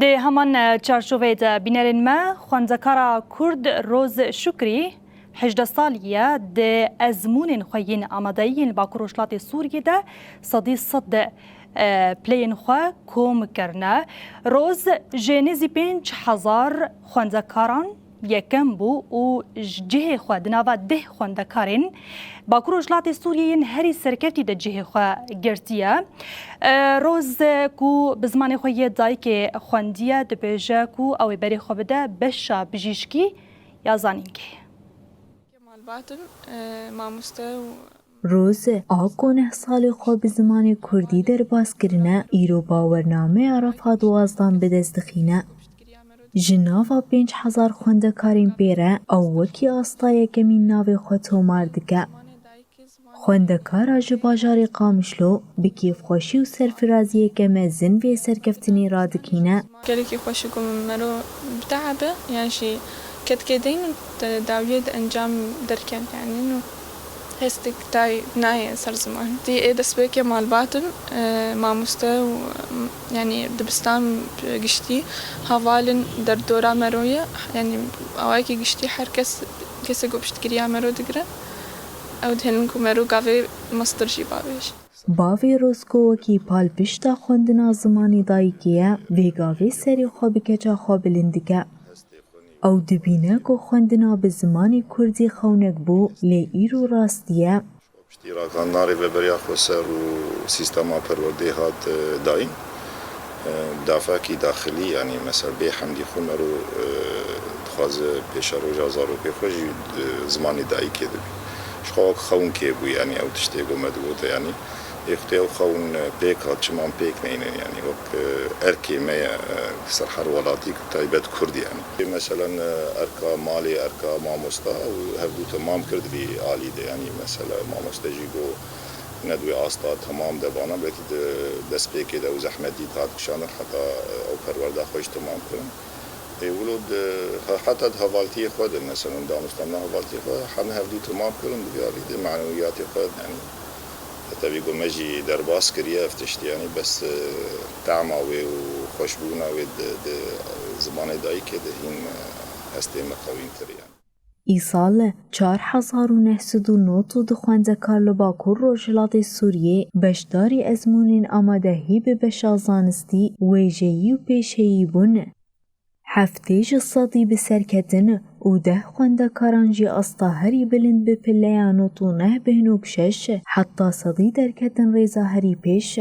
ده همان چارچوبه ده بینرین ما خواندکارا کرد روز شکری 18 سالیه ده ازمون خوین آمادهی باکروشلات سوریه ده صد پلین خواه کوم کرنه روز جنیزی 5000 خواندکاران یکم بو و جه خود دناوا 10 خواندکارین باکروشلات سوریه هری سرکفتی ده جه خواه گرتیه روز کو بزمان خوی دای که خواندیه ده بیجه کو او بری خواه بده بشا بجیشکی یا زانینگی روز آگونه سال خواب زمان کردی در باز کرنه ایرو باورنامه عرفات وازدان به دستخینه جناوا 5000 خوندکارین بیره او وکی آستایه کمین ناوی خود توماردگه خوندکارا جباجاری قامشلو بکیف خوشی و سرفرازیه که مزن وی سرکفتنی رادکینه گلیکی خوشی کم مرو بتعبه یعنی شی كدين داويد انجام دركن يعني انه هستك تاي ناي صار زمان دي ايه دسبيك مال باتن ما مستوى يعني دبستان قشتي هوالن در دورا مروية يعني اواكي قشتي حركس كسا قبشت كريا مرو دقرا او دهنكو مرو قاوي مصدر جي باويش باوی روزکو وکی پال پشتا خوندنا زمانی دایکیه ویگاوی سری خوابی کجا خواب لندگه او دبینه که خوندنا به زمانی کردی خونک بو لی ایرو راستیه اشتراکانداری و بریا خسر و سیستما پرورده هات داین دافع کی داخلی یعنی مثلا به حمدی خون رو خواز پیش رو جازارو به خوش زمانی دایی که دبی شخوک خون که بو یعنی او تشتی گمد بوده یعنی اختیار خون پیک هات چمان پیک نینه یعنی وقت ارکی می سرحر ولاتی تایبت کردی یعنی مثلا ارکا مالی ارکا ماموستا و هفدو تمام کرد بی عالی ده یعنی مثلا ماموستا جیگو ندوی آستا تمام دبانا بیتی دست پیکی ده و زحمتی تاد کشانر حتی او پرورده خوش تمام کرن ولود حتی هوالتی خود مثلا دانستان هوالتی خود همه هفدو تمام کرن بیاری ده معنویاتی خود یعنی تبي قوم أجي درباس كريه افتشت يعني بس تعماوي وخشبونا ود زمان داي كده هين هستي مقاوين تريان ایسال 4909 دخواندکار لباکور روشلات سوریه بشداری ازمونین آمادهی به بشازانستی ویجهی و پیشهی بونه هفتیج صدی بسرکتن و 10 خوندکاران جی اصطاهری بلند بپلیانو تو نه بهنوک شش حتی صدی درکتن ریزا هری پیش